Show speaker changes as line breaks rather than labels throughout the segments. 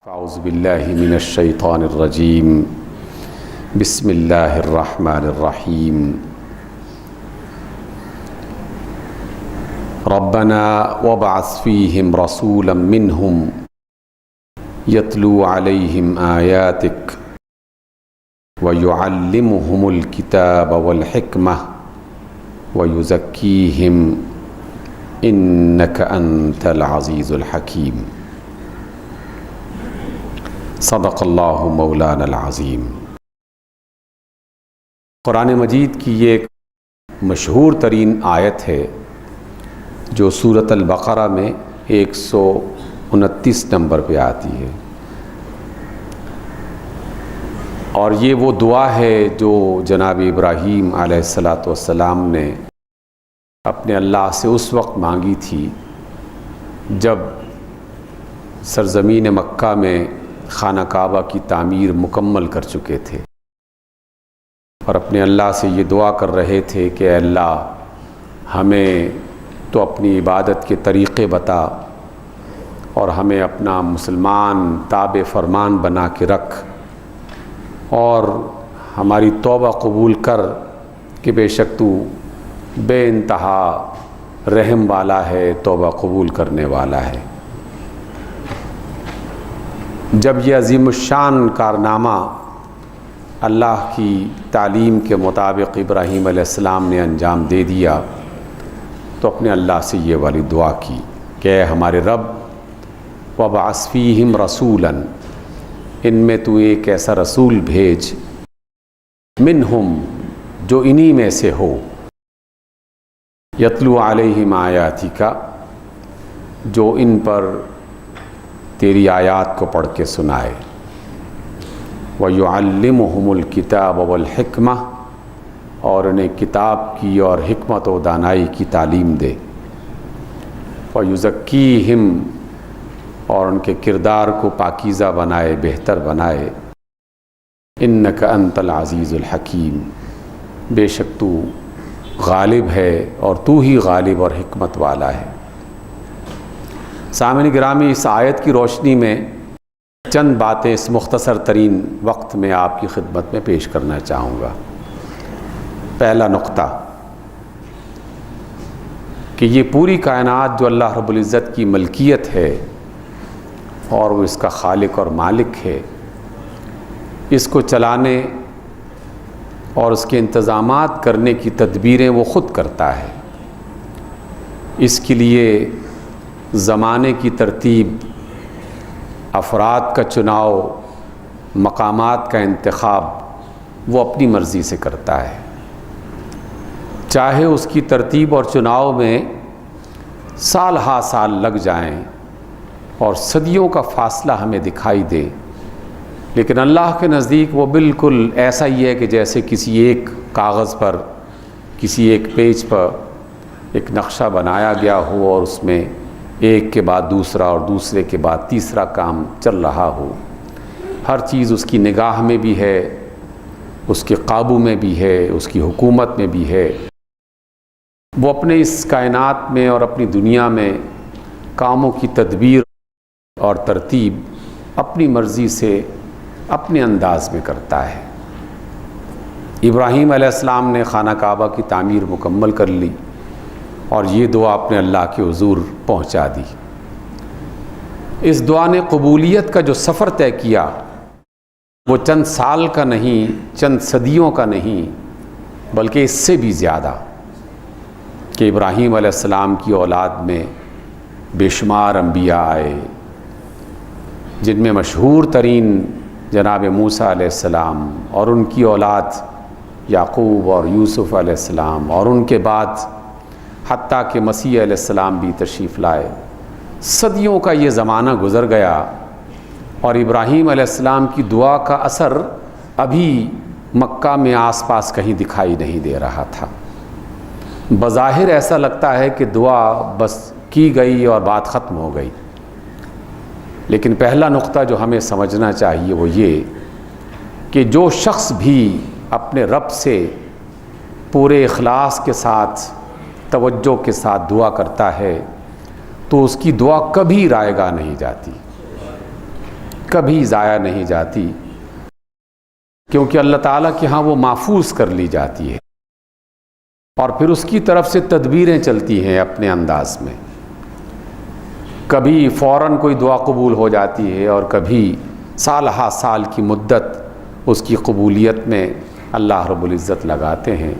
اعوذ باللہ من الشیطان الرجیم بسم اللہ الرحمن الرحیم ربنا وابعث فیہم رسولا منہم یتلو علیہم آیاتک ویعلمہم الکتاب والحکمہ ویزکیہم انک انت العزیز الحکیم۔ صدق اللہ مولانا العظیم۔ قرآن مجید کی یہ ایک مشہور ترین آیت ہے جو سورۃ البقرہ میں 129 نمبر پہ آتی ہے، اور یہ وہ دعا ہے جو جناب ابراہیم علیہ السلام نے اپنے اللہ سے اس وقت مانگی تھی جب سرزمین مکہ میں خانہ کعبہ کی تعمیر مکمل کر چکے تھے، اور اپنے اللہ سے یہ دعا کر رہے تھے کہ اے اللہ، ہمیں تو اپنی عبادت کے طریقے بتا اور ہمیں اپنا مسلمان تابع فرمان بنا کے رکھ، اور ہماری توبہ قبول کر کہ بے شک تو بے انتہا رحم والا ہے، توبہ قبول کرنے والا ہے۔ جب یہ عظیم الشان کارنامہ اللہ کی تعلیم کے مطابق ابراہیم علیہ السلام نے انجام دے دیا تو اپنے اللہ سے یہ والی دعا کی کہ اے ہمارے رب، وابعث فیہم رسولا، ان میں تو ایک ایسا رسول بھیج، منہم، جو انہی میں سے ہو، یتلو علیہم آیاتک، جو ان پر تیری آیات کو پڑھ کے سنائے، وَيُعَلِّمُهُمُ الْكِتَابَ وَالْحِكْمَةَ، اور انہیں کتاب کی اور حکمت و دانائی کی تعلیم دے، وَيُزَكِّيهِمْ، اور ان کے کردار کو پاکیزہ بنائے، بہتر بنائے، إِنَّكَ أَنْتَ الْعَزِيزُ الْحَكِيمُ، بے شک تو غالب ہے اور تو ہی غالب اور حکمت والا ہے۔ سامعین گرامی، اس آیت کی روشنی میں چند باتیں اس مختصر ترین وقت میں آپ کی خدمت میں پیش کرنا چاہوں گا۔ پہلا نقطہ کہ یہ پوری کائنات جو اللہ رب العزت کی ملکیت ہے اور وہ اس کا خالق اور مالک ہے، اس کو چلانے اور اس کے انتظامات کرنے کی تدبیریں وہ خود کرتا ہے۔ اس کے لیے زمانے کی ترتیب، افراد کا چناؤ، مقامات کا انتخاب وہ اپنی مرضی سے کرتا ہے، چاہے اس کی ترتیب اور چناؤ میں سال ہا سال لگ جائیں اور صدیوں کا فاصلہ ہمیں دکھائی دے، لیکن اللہ کے نزدیک وہ بالکل ایسا ہی ہے کہ جیسے کسی ایک کاغذ پر، کسی ایک پیج پر ایک نقشہ بنایا گیا ہو اور اس میں ایک کے بعد دوسرا اور دوسرے کے بعد تیسرا کام چل رہا ہو۔ ہر چیز اس کی نگاہ میں بھی ہے، اس کے قابو میں بھی ہے، اس کی حکومت میں بھی ہے۔ وہ اپنے اس کائنات میں اور اپنی دنیا میں کاموں کی تدبیر اور ترتیب اپنی مرضی سے، اپنے انداز میں کرتا ہے۔ ابراہیم علیہ السلام نے خانہ کعبہ کی تعمیر مکمل کر لی اور یہ دعا اپنے اللہ کے حضور پہنچا دی۔ اس دعا نے قبولیت کا جو سفر طے کیا وہ چند سال کا نہیں، چند صدیوں کا نہیں، بلکہ اس سے بھی زیادہ، کہ ابراہیم علیہ السلام کی اولاد میں بے شمار انبیاء آئے، جن میں مشہور ترین جناب موسیٰ علیہ السلام اور ان کی اولاد یعقوب اور یوسف علیہ السلام، اور ان کے بعد حتیٰ کہ مسیح علیہ السلام بھی تشریف لائے۔ صدیوں کا یہ زمانہ گزر گیا اور ابراہیم علیہ السلام کی دعا کا اثر ابھی مکہ میں آس پاس کہیں دکھائی نہیں دے رہا تھا۔ بظاہر ایسا لگتا ہے کہ دعا بس کی گئی اور بات ختم ہو گئی، لیکن پہلا نقطہ جو ہمیں سمجھنا چاہیے وہ یہ کہ جو شخص بھی اپنے رب سے پورے اخلاص کے ساتھ، توجہ کے ساتھ دعا کرتا ہے تو اس کی دعا کبھی رائے گاہ نہیں جاتی، کبھی ضائع نہیں جاتی، کیونکہ اللہ تعالیٰ کے ہاں وہ محفوظ کر لی جاتی ہے، اور پھر اس کی طرف سے تدبیریں چلتی ہیں اپنے انداز میں۔ کبھی فوراً کوئی دعا قبول ہو جاتی ہے، اور کبھی سال ہا سال کی مدت اس کی قبولیت میں اللہ رب العزت لگاتے ہیں،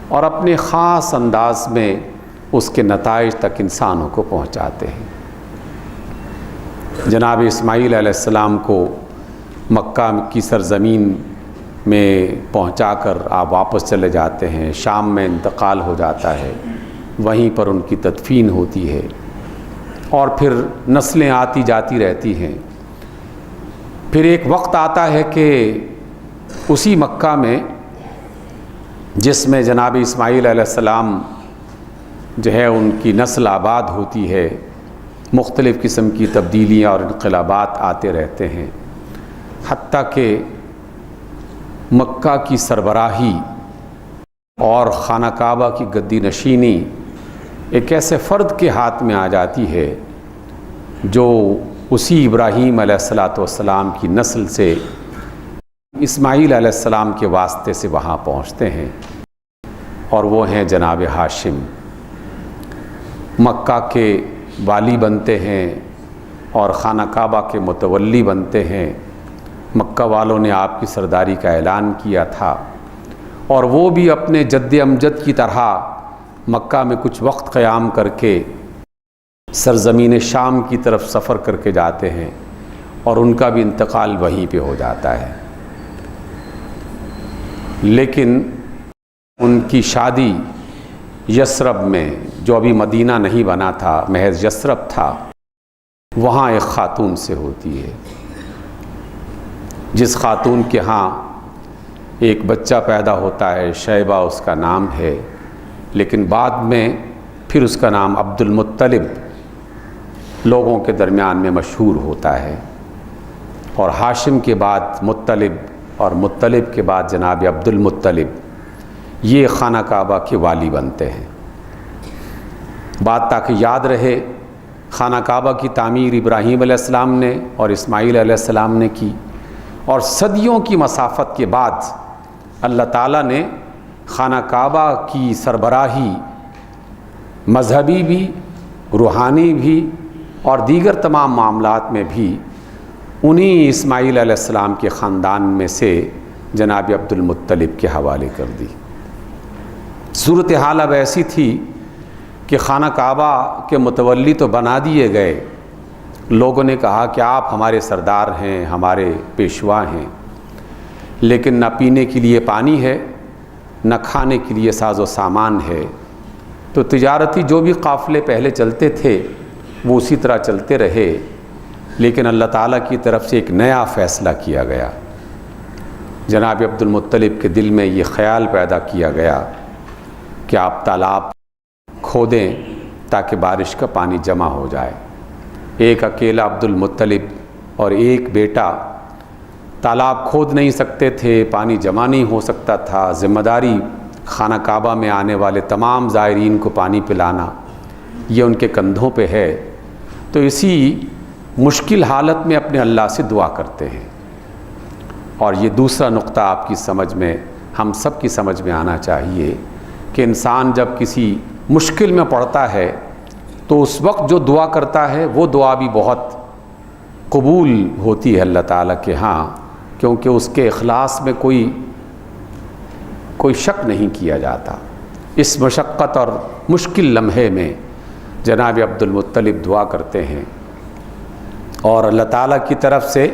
اور اپنے خاص انداز میں اس کے نتائج تک انسانوں کو پہنچاتے ہیں۔ جناب اسماعیل علیہ السلام کو مکہ کی سرزمین میں پہنچا کر آپ واپس چلے جاتے ہیں، شام میں انتقال ہو جاتا ہے، وہیں پر ان کی تدفین ہوتی ہے، اور پھر نسلیں آتی جاتی رہتی ہیں۔ پھر ایک وقت آتا ہے کہ اسی مکہ میں، جس میں جناب اسماعیل علیہ السلام جو ہے ان کی نسل آباد ہوتی ہے، مختلف قسم کی تبدیلیاں اور انقلابات آتے رہتے ہیں، حتیٰ کہ مکہ کی سربراہی اور خانہ کعبہ کی گدی نشینی ایک ایسے فرد کے ہاتھ میں آ جاتی ہے جو اسی ابراہیم علیہ السلام کی نسل سے اسماعیل علیہ السلام کے واسطے سے وہاں پہنچتے ہیں، اور وہ ہیں جناب ہاشم۔ مکہ کے والی بنتے ہیں اور خانہ کعبہ کے متولی بنتے ہیں۔ مکہ والوں نے آپ کی سرداری کا اعلان کیا تھا، اور وہ بھی اپنے جد امجد کی طرح مکہ میں کچھ وقت قیام کر کے سرزمین شام کی طرف سفر کر کے جاتے ہیں، اور ان کا بھی انتقال وہیں پہ ہو جاتا ہے۔ لیکن ان کی شادی یثرب میں، جو ابھی مدینہ نہیں بنا تھا، محض یثرب تھا، وہاں ایک خاتون سے ہوتی ہے، جس خاتون کے ہاں ایک بچہ پیدا ہوتا ہے، شیبہ اس کا نام ہے، لیکن بعد میں پھر اس کا نام عبد المطلب لوگوں کے درمیان میں مشہور ہوتا ہے، اور ہاشم کے بعد مطلب، اور مطلب کے بعد جناب عبد المطلب، یہ خانہ کعبہ کے والی بنتے ہیں۔ بات تاکہ یاد رہے، خانہ کعبہ کی تعمیر ابراہیم علیہ السلام نے اور اسماعیل علیہ السلام نے کی، اور صدیوں کی مسافت کے بعد اللہ تعالیٰ نے خانہ کعبہ کی سربراہی مذہبی بھی، روحانی بھی، اور دیگر تمام معاملات میں بھی انہی اسماعیل علیہ السلام کے خاندان میں سے جناب عبد المطلب کے حوالے کر دی۔ صورتحال اب ایسی تھی کہ خانہ کعبہ کے متولی تو بنا دیے گئے، لوگوں نے کہا کہ آپ ہمارے سردار ہیں، ہمارے پیشوا ہیں، لیکن نہ پینے کے لیے پانی ہے، نہ کھانے کے لیے ساز و سامان ہے۔ تو تجارتی جو بھی قافلے پہلے چلتے تھے وہ اسی طرح چلتے رہے، لیکن اللہ تعالیٰ کی طرف سے ایک نیا فیصلہ کیا گیا۔ جناب عبد المطلب کے دل میں یہ خیال پیدا کیا گیا کہ آپ تالاب کھودیں تاکہ بارش کا پانی جمع ہو جائے۔ ایک اکیلا عبد المطلب اور ایک بیٹا تالاب کھود نہیں سکتے تھے، پانی جمع نہیں ہو سکتا تھا، ذمہ داری خانہ کعبہ میں آنے والے تمام زائرین کو پانی پلانا یہ ان کے کندھوں پہ ہے۔ تو اسی مشکل حالت میں اپنے اللہ سے دعا کرتے ہیں۔ اور یہ دوسرا نقطہ آپ کی سمجھ میں، ہم سب کی سمجھ میں آنا چاہیے کہ انسان جب کسی مشکل میں پڑتا ہے تو اس وقت جو دعا کرتا ہے وہ دعا بھی بہت قبول ہوتی ہے اللہ تعالیٰ کے ہاں، کیونکہ اس کے اخلاص میں کوئی شک نہیں کیا جاتا۔ اس مشقت اور مشکل لمحے میں جناب عبد المطلب دعا کرتے ہیں، اور اللہ تعالیٰ کی طرف سے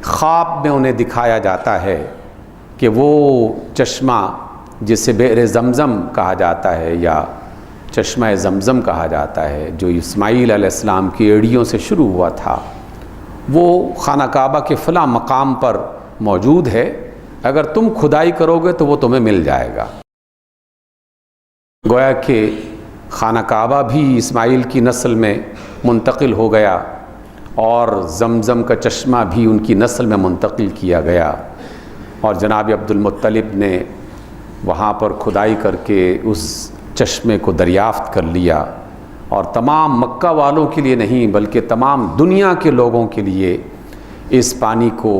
خواب میں انہیں دکھایا جاتا ہے کہ وہ چشمہ جسے بئر زمزم کہا جاتا ہے یا چشمہ زمزم کہا جاتا ہے، جو اسماعیل علیہ السلام کی ایڑیوں سے شروع ہوا تھا، وہ خانہ کعبہ کے فلاں مقام پر موجود ہے، اگر تم کھدائی کرو گے تو وہ تمہیں مل جائے گا۔ گویا کہ خانہ کعبہ بھی اسماعیل کی نسل میں منتقل ہو گیا، اور زمزم کا چشمہ بھی ان کی نسل میں منتقل کیا گیا، اور جناب عبد المطلب نے وہاں پر کھدائی کر کے اس چشمے کو دریافت کر لیا، اور تمام مکہ والوں کے لیے نہیں بلکہ تمام دنیا کے لوگوں کے لیے اس پانی کو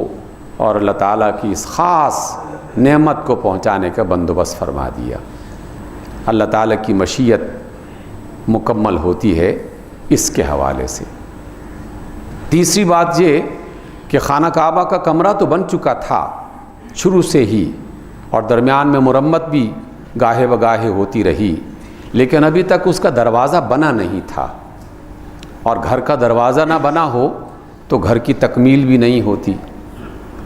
اور اللہ تعالیٰ کی اس خاص نعمت کو پہنچانے کا بندوبست فرما دیا۔ اللہ تعالیٰ کی مشیت مکمل ہوتی ہے اس کے حوالے سے۔ تیسری بات یہ کہ خانہ کعبہ کا کمرہ تو بن چکا تھا شروع سے ہی، اور درمیان میں مرمت بھی گاہے بگاہے ہوتی رہی، لیکن ابھی تک اس کا دروازہ بنا نہیں تھا، اور گھر کا دروازہ نہ بنا ہو تو گھر کی تکمیل بھی نہیں ہوتی۔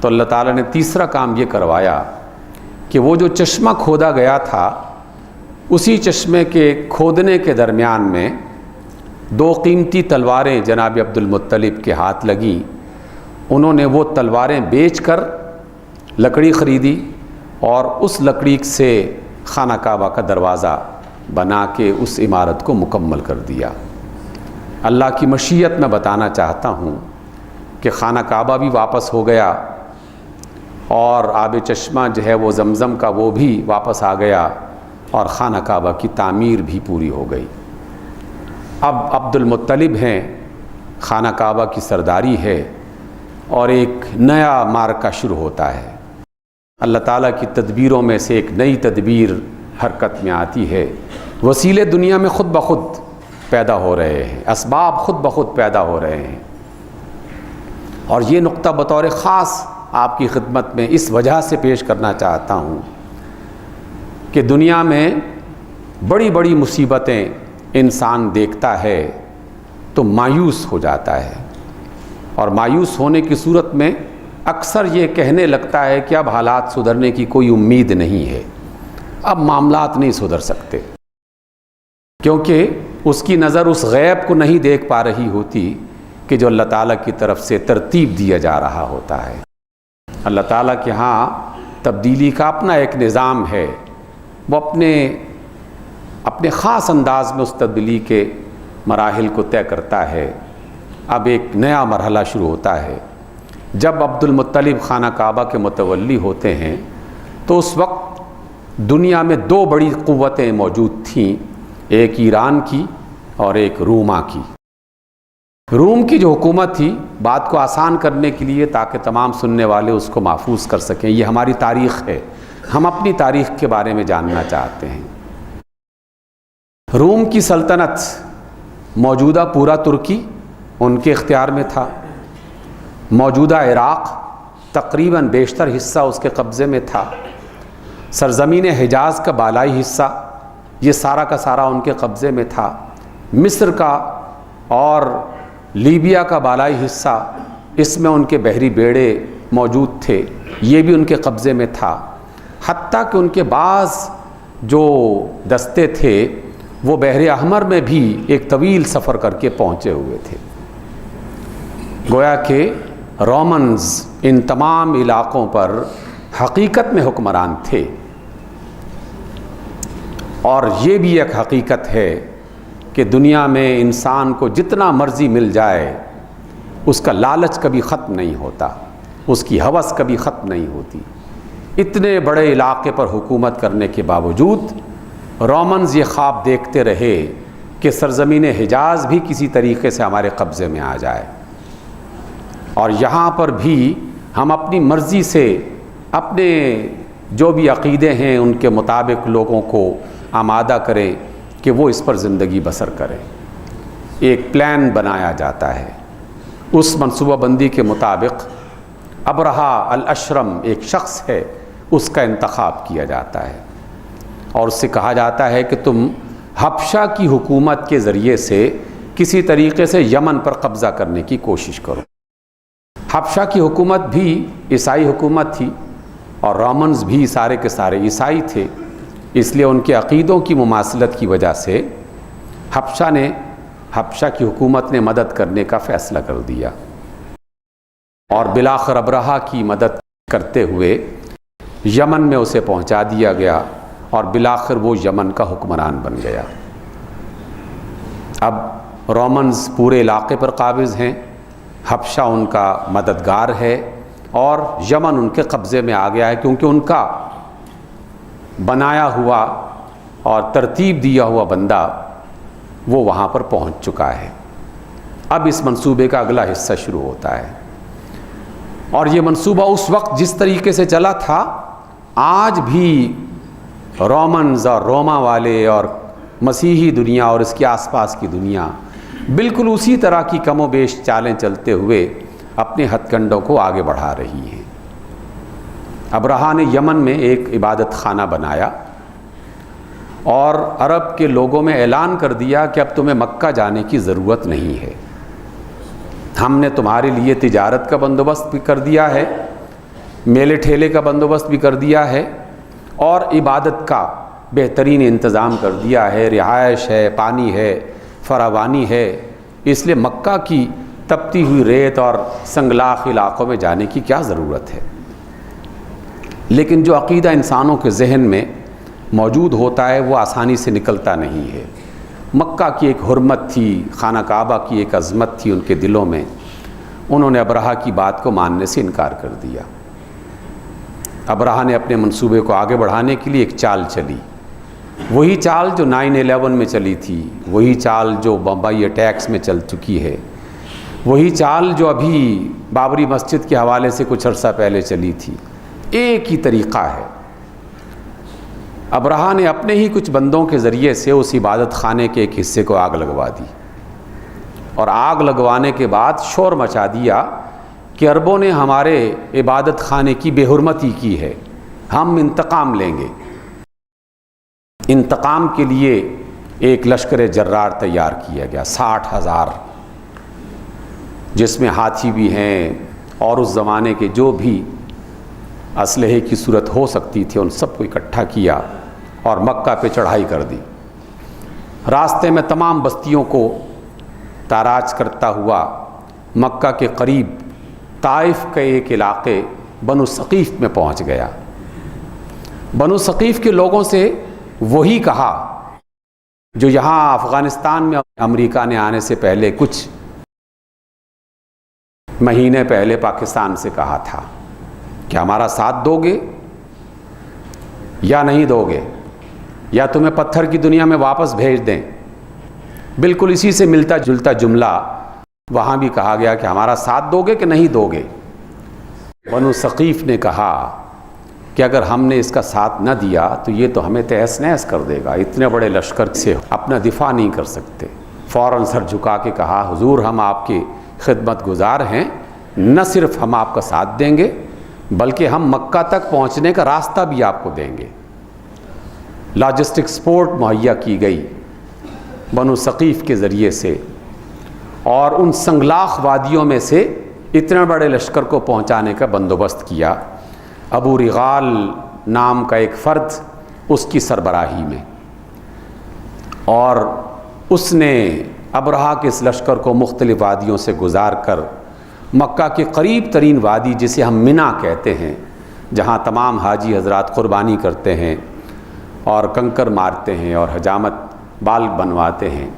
تو اللہ تعالیٰ نے تیسرا کام یہ کروایا کہ وہ جو چشمہ کھودا گیا تھا، اسی چشمے کے کھودنے کے درمیان میں 2 قیمتی تلواریں جناب عبد المطلب کے ہاتھ لگیں۔ انہوں نے وہ تلواریں بیچ کر لکڑی خریدی اور اس لکڑی سے خانہ کعبہ کا دروازہ بنا کے اس عمارت کو مکمل کر دیا۔ اللہ کی مشیت میں بتانا چاہتا ہوں کہ خانہ کعبہ بھی واپس ہو گیا، اور آب چشمہ جو ہے وہ زمزم کا وہ بھی واپس آ گیا، اور خانہ کعبہ کی تعمیر بھی پوری ہو گئی۔ اب عبد المطلب ہیں، خانہ کعبہ کی سرداری ہے، اور ایک نیا معرکہ شروع ہوتا ہے۔ اللہ تعالیٰ کی تدبیروں میں سے ایک نئی تدبیر حرکت میں آتی ہے۔ وسیلے دنیا میں خود بخود پیدا ہو رہے ہیں، اسباب خود بخود پیدا ہو رہے ہیں، اور یہ نقطہ بطور خاص آپ کی خدمت میں اس وجہ سے پیش کرنا چاہتا ہوں کہ دنیا میں بڑی بڑی مصیبتیں انسان دیکھتا ہے تو مایوس ہو جاتا ہے، اور مایوس ہونے کی صورت میں اکثر یہ کہنے لگتا ہے کہ اب حالات سدھرنے کی کوئی امید نہیں ہے، اب معاملات نہیں سدھر سکتے، کیونکہ اس کی نظر اس غیب کو نہیں دیکھ پا رہی ہوتی کہ جو اللہ تعالیٰ کی طرف سے ترتیب دیا جا رہا ہوتا ہے۔ اللہ تعالیٰ کے ہاں تبدیلی کا اپنا ایک نظام ہے، وہ اپنے خاص انداز میں اس تبدیلی کے مراحل کو طے کرتا ہے۔ اب ایک نیا مرحلہ شروع ہوتا ہے۔ جب عبد المطلب خانہ کعبہ کے متولی ہوتے ہیں تو اس وقت دنیا میں 2 بڑی قوتیں موجود تھیں، ایک ایران کی اور ایک روما کی۔ روم کی جو حکومت تھی، بات کو آسان کرنے کے لیے تاکہ تمام سننے والے اس کو محفوظ کر سکیں، یہ ہماری تاریخ ہے، ہم اپنی تاریخ کے بارے میں جاننا چاہتے ہیں۔ روم کی سلطنت موجودہ پورا ترکی ان کے اختیار میں تھا، موجودہ عراق تقریباً بیشتر حصہ اس کے قبضے میں تھا، سرزمین حجاز کا بالائی حصہ یہ سارا کا سارا ان کے قبضے میں تھا، مصر کا اور لیبیا کا بالائی حصہ، اس میں ان کے بحری بیڑے موجود تھے، یہ بھی ان کے قبضے میں تھا، حتیٰ کہ ان کے بعض جو دستے تھے وہ بحر احمر میں بھی ایک طویل سفر کر کے پہنچے ہوئے تھے۔ گویا کہ رومنز ان تمام علاقوں پر حقیقت میں حکمران تھے، اور یہ بھی ایک حقیقت ہے کہ دنیا میں انسان کو جتنا مرضی مل جائے اس کا لالچ کبھی ختم نہیں ہوتا، اس کی ہوس کبھی ختم نہیں ہوتی۔ اتنے بڑے علاقے پر حکومت کرنے کے باوجود رومنز یہ خواب دیکھتے رہے کہ سرزمین حجاز بھی کسی طریقے سے ہمارے قبضے میں آ جائے، اور یہاں پر بھی ہم اپنی مرضی سے اپنے جو بھی عقیدے ہیں ان کے مطابق لوگوں کو آمادہ کریں کہ وہ اس پر زندگی بسر کریں۔ ایک پلان بنایا جاتا ہے، اس منصوبہ بندی کے مطابق ابرہہ الاشرم ایک شخص ہے، اس کا انتخاب کیا جاتا ہے، اور اس سے کہا جاتا ہے کہ تم حبشہ کی حکومت کے ذریعے سے کسی طریقے سے یمن پر قبضہ کرنے کی کوشش کرو۔ حبشہ کی حکومت بھی عیسائی حکومت تھی، اور رومنز بھی سارے کے سارے عیسائی تھے، اس لیے ان کے عقیدوں کی مماثلت کی وجہ سے حبشہ کی حکومت نے مدد کرنے کا فیصلہ کر دیا، اور بلاخر ابرہہ کی مدد کرتے ہوئے یمن میں اسے پہنچا دیا گیا، اور بلاخر وہ یمن کا حکمران بن گیا۔ اب رومنز پورے علاقے پر قابض ہیں، حبشہ ان کا مددگار ہے، اور یمن ان کے قبضے میں آ گیا ہے، کیونکہ ان کا بنایا ہوا اور ترتیب دیا ہوا بندہ وہ وہاں پر پہنچ چکا ہے۔ اب اس منصوبے کا اگلا حصہ شروع ہوتا ہے۔ اور یہ منصوبہ اس وقت جس طریقے سے چلا تھا آج بھی رومنز اور روما والے اور مسیحی دنیا اور اس کے آس پاس کی دنیا بالکل اسی طرح کی کم و بیش چالیں چلتے ہوئے اپنے ہتھ کنڈوں کو آگے بڑھا رہی ہیں۔ ابرہہ نے یمن میں ایک عبادت خانہ بنایا اور عرب کے لوگوں میں اعلان کر دیا کہ اب تمہیں مکہ جانے کی ضرورت نہیں ہے، ہم نے تمہارے لیے تجارت کا بندوبست بھی کر دیا ہے، میلے ٹھیلے کا بندوبست بھی کر دیا ہے اور عبادت کا بہترین انتظام کر دیا ہے، رہائش ہے، پانی ہے، فراوانی ہے، اس لیے مکہ کی تپتی ہوئی ریت اور سنگلاخ علاقوں میں جانے کی کیا ضرورت ہے۔ لیکن جو عقیدہ انسانوں کے ذہن میں موجود ہوتا ہے وہ آسانی سے نکلتا نہیں ہے۔ مکہ کی ایک حرمت تھی، خانہ کعبہ کی ایک عظمت تھی ان کے دلوں میں، انہوں نے ابرہہ کی بات کو ماننے سے انکار کر دیا۔ ابرہہ نے اپنے منصوبے کو آگے بڑھانے کے لیے ایک چال چلی، وہی چال جو 9/11 میں چلی تھی، وہی چال جو بمبئی اٹیکس میں چل چکی ہے، وہی چال جو ابھی بابری مسجد کے حوالے سے کچھ عرصہ پہلے چلی تھی، ایک ہی طریقہ ہے۔ ابرہہ نے اپنے ہی کچھ بندوں کے ذریعے سے اس عبادت خانے کے ایک حصے کو آگ لگوا دی، اور آگ لگوانے کے بعد شور مچا دیا کہ عربوں نے ہمارے عبادت خانے کی بے حرمتی کی ہے، ہم انتقام لیں گے۔ انتقام کے لیے ایک لشکر جرار تیار کیا گیا، 60,000، جس میں ہاتھی بھی ہیں اور اس زمانے کے جو بھی اسلحے کی صورت ہو سکتی تھی ان سب کو اکٹھا کیا اور مکہ پہ چڑھائی کر دی۔ راستے میں تمام بستیوں کو تاراج کرتا ہوا مکہ کے قریب طائف کے ایک علاقے بنو ثقیف میں پہنچ گیا۔ بنو ثقیف کے لوگوں سے وہی کہا جو یہاں افغانستان میں امریکہ نے آنے سے پہلے کچھ مہینے پہلے پاکستان سے کہا تھا کہ ہمارا ساتھ دو گے یا نہیں دو گے، یا تمہیں پتھر کی دنیا میں واپس بھیج دیں۔ بالکل اسی سے ملتا جلتا جملہ وہاں بھی کہا گیا کہ ہمارا ساتھ دو گے کہ نہیں دو گے۔ بنو ثقیف نے کہا کہ اگر ہم نے اس کا ساتھ نہ دیا تو یہ تو ہمیں تہس نہس کر دے گا، اتنے بڑے لشکر سے اپنا دفاع نہیں کر سکتے۔ فوراً سر جھکا کے کہا حضور ہم آپ کے خدمت گزار ہیں، نہ صرف ہم آپ کا ساتھ دیں گے بلکہ ہم مکہ تک پہنچنے کا راستہ بھی آپ کو دیں گے۔ لاجسٹک سپورٹ مہیا کی گئی بنو ثقیف کے ذریعے سے، اور ان سنگلاخ وادیوں میں سے اتنے بڑے لشکر کو پہنچانے کا بندوبست کیا۔ ابو رغال نام کا ایک فرد اس کی سربراہی میں، اور اس نے ابرہہ کے اس لشکر کو مختلف وادیوں سے گزار کر مکہ کے قریب ترین وادی جسے ہم منا کہتے ہیں، جہاں تمام حاجی حضرات قربانی کرتے ہیں اور کنکر مارتے ہیں اور حجامت بال بنواتے ہیں،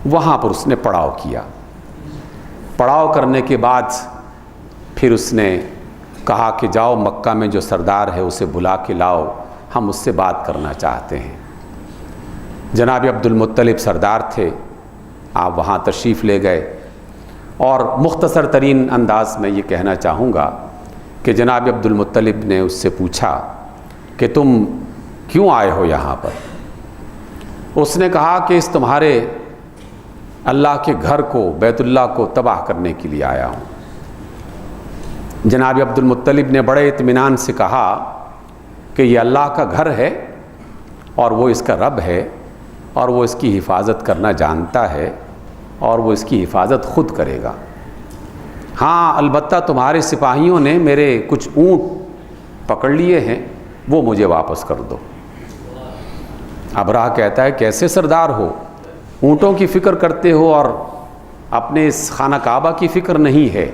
وہاں پر اس نے پڑاؤ کیا۔ پڑاؤ کرنے کے بعد پھر اس نے کہا کہ جاؤ مکہ میں جو سردار ہے اسے بلا کے لاؤ، ہم اس سے بات کرنا چاہتے ہیں۔ جناب عبد المطلب سردار تھے، آپ وہاں تشریف لے گئے، اور مختصر ترین انداز میں یہ کہنا چاہوں گا کہ جناب عبد المطلب نے اس سے پوچھا کہ تم کیوں آئے ہو یہاں پر؟ اس نے کہا کہ اس تمہارے اللہ کے گھر کو، بیت اللہ کو تباہ کرنے کے لیے آیا ہوں۔ جناب عبد المطلب نے بڑے اطمینان سے کہا کہ یہ اللہ کا گھر ہے اور وہ اس کا رب ہے اور وہ اس کی حفاظت کرنا جانتا ہے اور وہ اس کی حفاظت خود کرے گا۔ ہاں البتہ تمہارے سپاہیوں نے میرے کچھ اونٹ پکڑ لیے ہیں، وہ مجھے واپس کر دو۔ ابرہہ کہتا ہے کیسے سردار ہو، اونٹوں کی فکر کرتے ہو اور اپنے اس خانہ کعبہ کی فکر نہیں ہے؟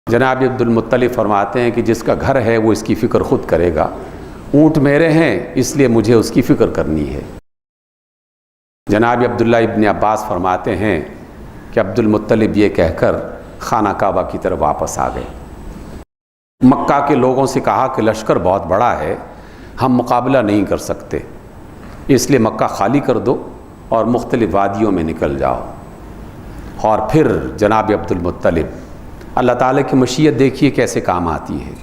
جناب عبد المطلب فرماتے ہیں کہ جس کا گھر ہے وہ اس کی فکر خود کرے گا، اونٹ میرے ہیں اس لیے مجھے اس کی فکر کرنی ہے۔ جناب عبداللہ ابن عباس فرماتے ہیں کہ عبد المطلب یہ کہہ کر خانہ کعبہ کی طرف واپس آ گئے۔ مکہ کے لوگوں سے کہا کہ لشکر بہت بڑا ہے، ہم مقابلہ نہیں کر سکتے، اس لیے مکہ خالی کر دو اور مختلف وادیوں میں نکل جاؤ۔ اور پھر جناب عبد المطلب اللہ تعالیٰ کی مشیت دیکھیے کیسے کام آتی ہے۔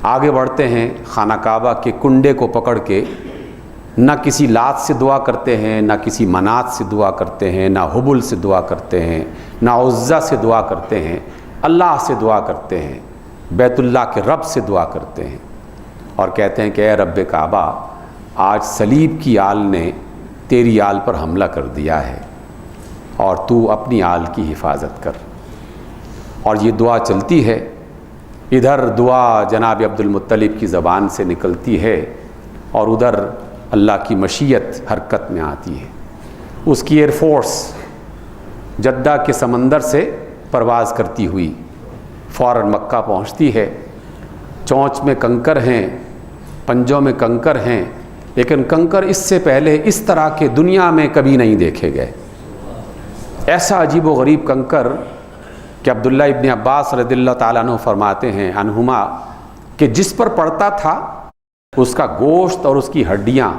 آگے بڑھتے ہیں، خانہ کعبہ کے کنڈے کو پکڑ کے نہ کسی لات سے دعا کرتے ہیں، نہ کسی منات سے دعا کرتے ہیں، نہ حبل سے دعا کرتے ہیں، نہ عزا سے دعا کرتے ہیں، اللہ سے دعا کرتے ہیں، بیت اللہ کے رب سے دعا کرتے ہیں، اور کہتے ہیں کہ اے رب کعبہ، آج صلیب کی آل نے تیری آل پر حملہ کر دیا ہے اور تو اپنی آل کی حفاظت کر۔ اور یہ دعا چلتی ہے، ادھر دعا جناب عبد المطلب کی زبان سے نکلتی ہے اور ادھر اللہ کی مشیت حرکت میں آتی ہے۔ اس کی ایئر فورس جدہ کے سمندر سے پرواز کرتی ہوئی فوراً مکہ پہنچتی ہے۔ چونچ میں کنکر ہیں، پنجوں میں کنکر ہیں، لیکن کنکر اس سے پہلے اس طرح کے دنیا میں کبھی نہیں دیکھے گئے۔ ایسا عجیب و غریب کنکر کہ عبداللہ ابن عباس رضی اللہ تعالیٰ عنہ فرماتے ہیں عنہما کہ جس پر پڑتا تھا اس کا گوشت اور اس کی ہڈیاں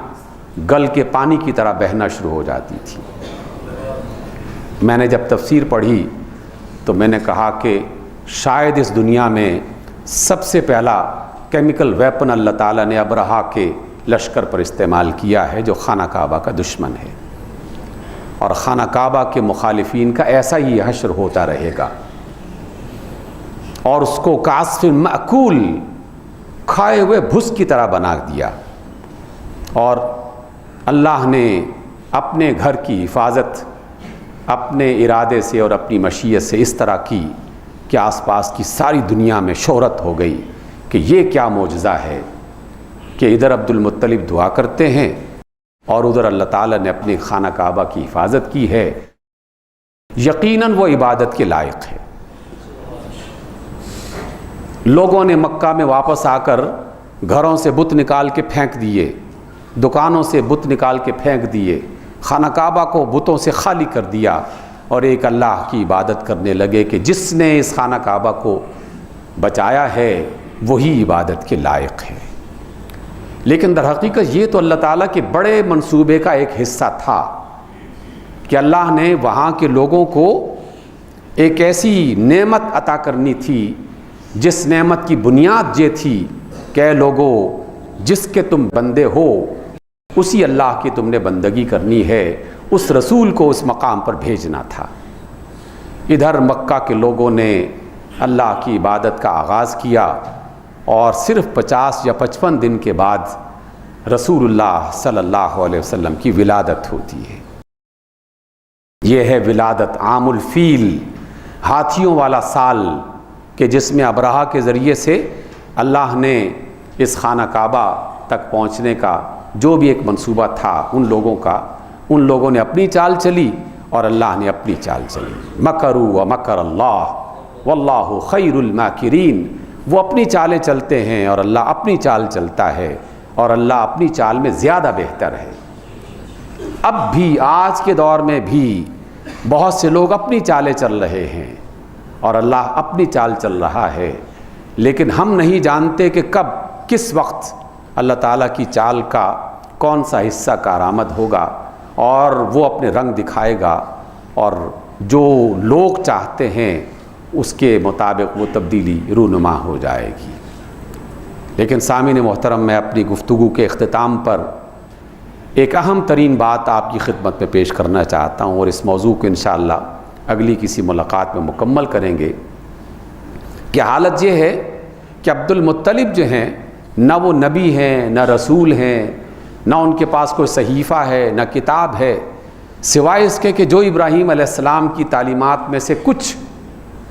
گل کے پانی کی طرح بہنا شروع ہو جاتی تھی۔ میں نے جب تفسیر پڑھی تو میں نے کہا کہ شاید اس دنیا میں سب سے پہلا کیمیکل ویپن اللہ تعالیٰ نے ابرہا کے لشکر پر استعمال کیا ہے، جو خانہ کعبہ کا دشمن ہے، اور خانہ کعبہ کے مخالفین کا ایسا ہی حشر ہوتا رہے گا، اور اس کو کعصف مأکول، کھائے ہوئے بھس کی طرح بنا دیا۔ اور اللہ نے اپنے گھر کی حفاظت اپنے ارادے سے اور اپنی مشیت سے اس طرح کی کہ آس پاس کی ساری دنیا میں شہرت ہو گئی کہ یہ کیا معجزہ ہے کہ ادھر عبد المطلب دعا کرتے ہیں اور ادھر اللہ تعالیٰ نے اپنے خانہ کعبہ کی حفاظت کی ہے۔ یقیناً وہ عبادت کے لائق ہے۔ لوگوں نے مکہ میں واپس آ کر گھروں سے بت نکال کے پھینک دیے، دکانوں سے بت نکال کے پھینک دیے، خانہ کعبہ کو بتوں سے خالی کر دیا، اور ایک اللہ کی عبادت کرنے لگے کہ جس نے اس خانہ کعبہ کو بچایا ہے وہی عبادت کے لائق ہے۔ لیکن در حقیقت یہ تو اللہ تعالیٰ کے بڑے منصوبے کا ایک حصہ تھا کہ اللہ نے وہاں کے لوگوں کو ایک ایسی نعمت عطا کرنی تھی جس نعمت کی بنیاد یہ تھی کہ اے لوگو، جس کے تم بندے ہو اسی اللہ کی تم نے بندگی کرنی ہے، اس رسول کو اس مقام پر بھیجنا تھا۔ ادھر مکہ کے لوگوں نے اللہ کی عبادت کا آغاز کیا، اور صرف 50 یا 55 دن کے بعد رسول اللہ صلی اللہ علیہ وسلم کی ولادت ہوتی ہے۔ یہ ہے ولادت عام الفیل، ہاتھیوں والا سال، کہ جس میں ابرہا کے ذریعے سے اللہ نے اس خانہ کعبہ تک پہنچنے کا جو بھی ایک منصوبہ تھا ان لوگوں نے اپنی چال چلی اور اللہ نے اپنی چال چلی۔ مکروا ومکر اللہ واللہ خیر الماکرین، وہ اپنی چالیں چلتے ہیں اور اللہ اپنی چال چلتا ہے، اور اللہ اپنی چال میں زیادہ بہتر ہے۔ اب بھی آج کے دور میں بھی بہت سے لوگ اپنی چالیں چل رہے ہیں اور اللہ اپنی چال چل رہا ہے، لیکن ہم نہیں جانتے کہ کب کس وقت اللہ تعالیٰ کی چال کا کون سا حصہ کارآمد ہوگا اور وہ اپنے رنگ دکھائے گا، اور جو لوگ چاہتے ہیں اس کے مطابق وہ تبدیلی رونما ہو جائے گی۔ لیکن سامعین محترم، میں اپنی گفتگو کے اختتام پر ایک اہم ترین بات آپ کی خدمت میں پیش کرنا چاہتا ہوں، اور اس موضوع کو انشاءاللہ اگلی کسی ملاقات میں مکمل کریں گے، کہ حالت یہ ہے کہ عبد المطلب جو ہیں نہ وہ نبی ہیں نہ رسول ہیں، نہ ان کے پاس کوئی صحیفہ ہے نہ کتاب ہے، سوائے اس کے کہ جو ابراہیم علیہ السلام کی تعلیمات میں سے کچھ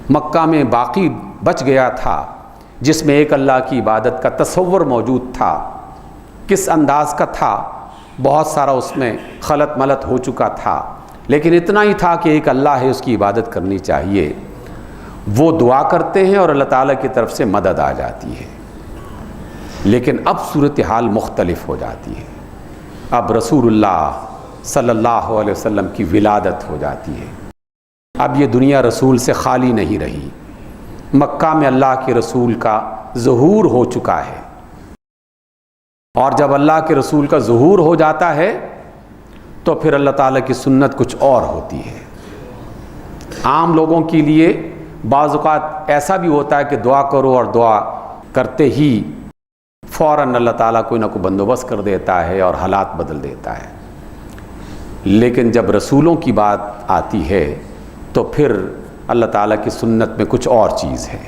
مکہ میں باقی بچ گیا تھا، جس میں ایک اللہ کی عبادت کا تصور موجود تھا۔ کس انداز کا تھا؟ بہت سارا اس میں خلط ملط ہو چکا تھا، لیکن اتنا ہی تھا کہ ایک اللہ ہے، اس کی عبادت کرنی چاہیے۔ وہ دعا کرتے ہیں اور اللہ تعالیٰ کی طرف سے مدد آ جاتی ہے۔ لیکن اب صورتحال مختلف ہو جاتی ہے، اب رسول اللہ صلی اللہ علیہ وسلم کی ولادت ہو جاتی ہے۔ اب یہ دنیا رسول سے خالی نہیں رہی، مکہ میں اللہ کے رسول کا ظہور ہو چکا ہے، اور جب اللہ کے رسول کا ظہور ہو جاتا ہے تو پھر اللہ تعالیٰ کی سنت کچھ اور ہوتی ہے۔ عام لوگوں کے لیے بعض اوقات ایسا بھی ہوتا ہے کہ دعا کرو اور دعا کرتے ہی فوراً اللہ تعالیٰ کوئی نہ کوئی بندوبست کر دیتا ہے اور حالات بدل دیتا ہے، لیکن جب رسولوں کی بات آتی ہے تو پھر اللہ تعالیٰ کی سنت میں کچھ اور چیز ہے۔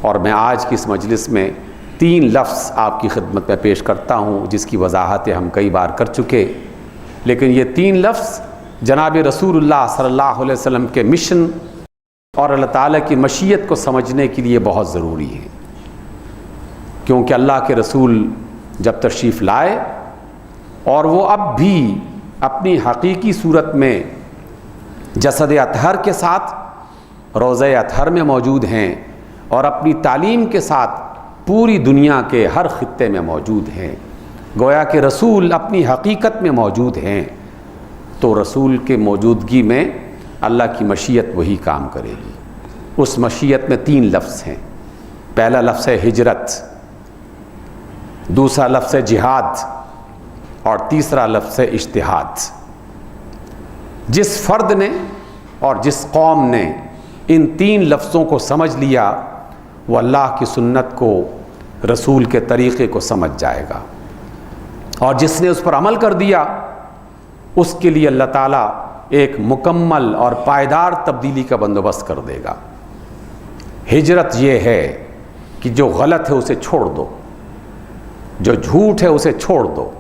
اور میں آج کی اس مجلس میں 3 لفظ آپ کی خدمت میں پیش کرتا ہوں جس کی وضاحتیں ہم کئی بار کر چکے، لیکن یہ 3 لفظ جناب رسول اللہ صلی اللہ علیہ وسلم کے مشن اور اللہ تعالیٰ کی مشیت کو سمجھنے کے لیے بہت ضروری ہے، کیونکہ اللہ کے رسول جب تشریف لائے اور وہ اب بھی اپنی حقیقی صورت میں جسد اطہر کے ساتھ روضہ اطہر میں موجود ہیں اور اپنی تعلیم کے ساتھ پوری دنیا کے ہر خطے میں موجود ہیں، گویا کہ رسول اپنی حقیقت میں موجود ہیں، تو رسول کے موجودگی میں اللہ کی مشیت وہی کام کرے گی۔ اس مشیت میں 3 لفظ ہیں۔ پہلا لفظ ہے ہجرت، دوسرا لفظ ہے جہاد، اور تیسرا لفظ ہے اجتہاد۔ جس فرد نے اور جس قوم نے ان 3 لفظوں کو سمجھ لیا وہ اللہ کی سنت کو، رسول کے طریقے کو سمجھ جائے گا، اور جس نے اس پر عمل کر دیا اس کے لیے اللہ تعالیٰ ایک مکمل اور پائیدار تبدیلی کا بندوبست کر دے گا۔ ہجرت یہ ہے کہ جو غلط ہے اسے چھوڑ دو، جو جھوٹ ہے اسے چھوڑ دو،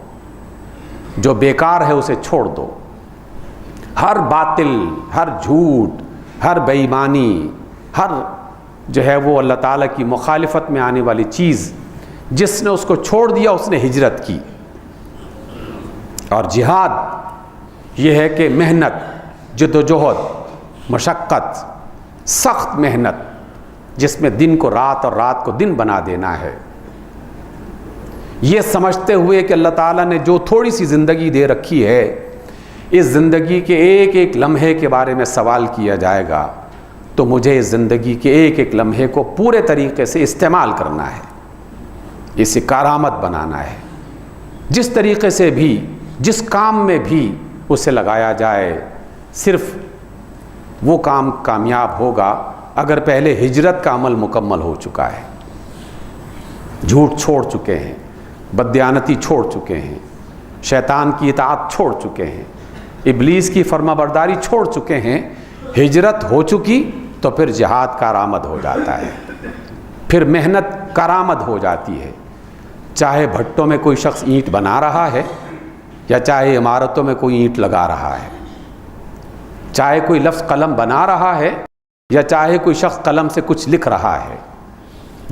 جو بیکار ہے اسے چھوڑ دو۔ ہر باطل، ہر جھوٹ، ہر بے ایمانی، ہر جو ہے وہ اللہ تعالیٰ کی مخالفت میں آنے والی چیز، جس نے اس کو چھوڑ دیا اس نے ہجرت کی۔ اور جہاد یہ ہے کہ محنت، جدوجہد، مشقت، سخت محنت، جس میں دن کو رات اور رات کو دن بنا دینا ہے، یہ سمجھتے ہوئے کہ اللہ تعالیٰ نے جو تھوڑی سی زندگی دے رکھی ہے، اس زندگی کے ایک ایک لمحے کے بارے میں سوال کیا جائے گا، تو مجھے اس زندگی کے ایک ایک لمحے کو پورے طریقے سے استعمال کرنا ہے، اسے کارآمد بنانا ہے۔ جس طریقے سے بھی، جس کام میں بھی اسے لگایا جائے، صرف وہ کام کامیاب ہوگا اگر پہلے ہجرت کا عمل مکمل ہو چکا ہے، جھوٹ چھوڑ چکے ہیں، بددیانتی چھوڑ چکے ہیں، شیطان کی اطاعت چھوڑ چکے ہیں، ابلیس کی فرما برداری چھوڑ چکے ہیں۔ ہجرت ہو چکی تو پھر جہاد کارآمد ہو جاتا ہے، پھر محنت کارآمد ہو جاتی ہے۔ چاہے بھٹوں میں کوئی شخص اینٹ بنا رہا ہے یا چاہے عمارتوں میں کوئی اینٹ لگا رہا ہے، چاہے کوئی لفظ قلم بنا رہا ہے یا چاہے کوئی شخص قلم سے کچھ لکھ رہا ہے،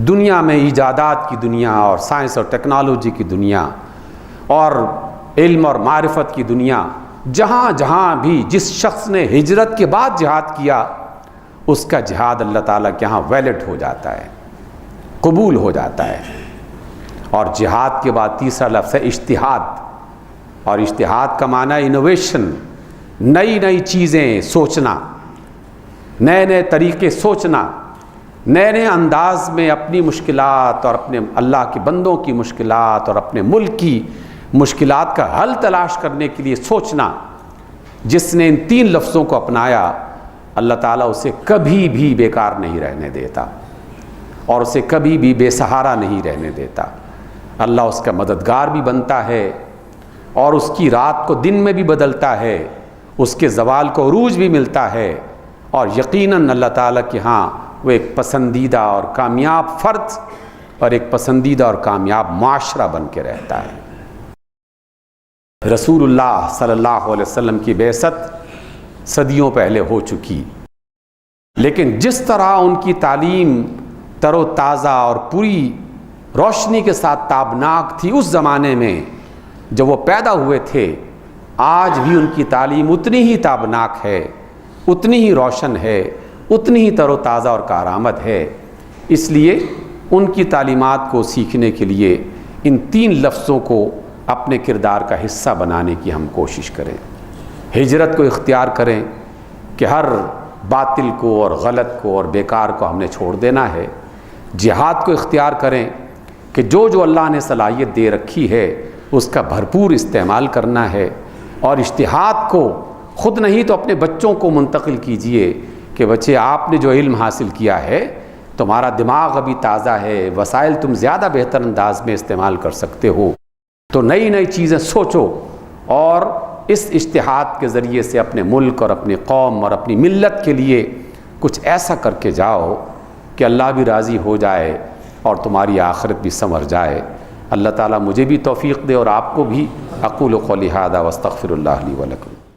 دنیا میں ایجادات کی دنیا اور سائنس اور ٹیکنالوجی کی دنیا اور علم اور معرفت کی دنیا، جہاں جہاں بھی جس شخص نے ہجرت کے بعد جہاد کیا اس کا جہاد اللہ تعالیٰ کے ہاں ویلڈ ہو جاتا ہے، قبول ہو جاتا ہے۔ اور جہاد کے بعد تیسرا لفظ ہے اجتہاد، اور اجتہاد کا معنی انوویشن، نئی نئی چیزیں سوچنا، نئے نئے طریقے سوچنا، نئے نئے انداز میں اپنی مشکلات اور اپنے اللہ کے بندوں کی مشکلات اور اپنے ملک کی مشکلات کا حل تلاش کرنے کے لیے سوچنا۔ جس نے ان 3 لفظوں کو اپنایا اللہ تعالیٰ اسے کبھی بھی بیکار نہیں رہنے دیتا اور اسے کبھی بھی بے سہارا نہیں رہنے دیتا۔ اللہ اس کا مددگار بھی بنتا ہے اور اس کی رات کو دن میں بھی بدلتا ہے، اس کے زوال کو عروج بھی ملتا ہے، اور یقیناً اللہ تعالیٰ کے ہاں وہ ایک پسندیدہ اور کامیاب فرد اور ایک پسندیدہ اور کامیاب معاشرہ بن کے رہتا ہے۔ رسول اللہ صلی اللہ علیہ وسلم کی بعثت صدیوں پہلے ہو چکی، لیکن جس طرح ان کی تعلیم تر و تازہ اور پوری روشنی کے ساتھ تابناک تھی اس زمانے میں جب وہ پیدا ہوئے تھے، آج بھی ان کی تعلیم اتنی ہی تابناک ہے، اتنی ہی روشن ہے، اتنی ہی تر و تازہ اور کارآمد ہے۔ اس لیے ان کی تعلیمات کو سیکھنے کے لیے ان 3 لفظوں کو اپنے کردار کا حصہ بنانے کی ہم کوشش کریں۔ ہجرت کو اختیار کریں کہ ہر باطل کو اور غلط کو اور بیکار کو ہم نے چھوڑ دینا ہے۔ جہاد کو اختیار کریں کہ جو جو اللہ نے صلاحیت دے رکھی ہے اس کا بھرپور استعمال کرنا ہے، اور اجتہاد کو خود نہیں تو اپنے بچوں کو منتقل کیجئے کہ بچے آپ نے جو علم حاصل کیا ہے، تمہارا دماغ ابھی تازہ ہے، وسائل تم زیادہ بہتر انداز میں استعمال کر سکتے ہو، تو نئی نئی چیزیں سوچو اور اس اجتہاد کے ذریعے سے اپنے ملک اور اپنی قوم اور اپنی ملت کے لیے کچھ ایسا کر کے جاؤ کہ اللہ بھی راضی ہو جائے اور تمہاری آخرت بھی سنور جائے۔ اللہ تعالیٰ مجھے بھی توفیق دے اور آپ کو بھی۔ اقول قولی ھذا واستغفر اللہ لی ولکم۔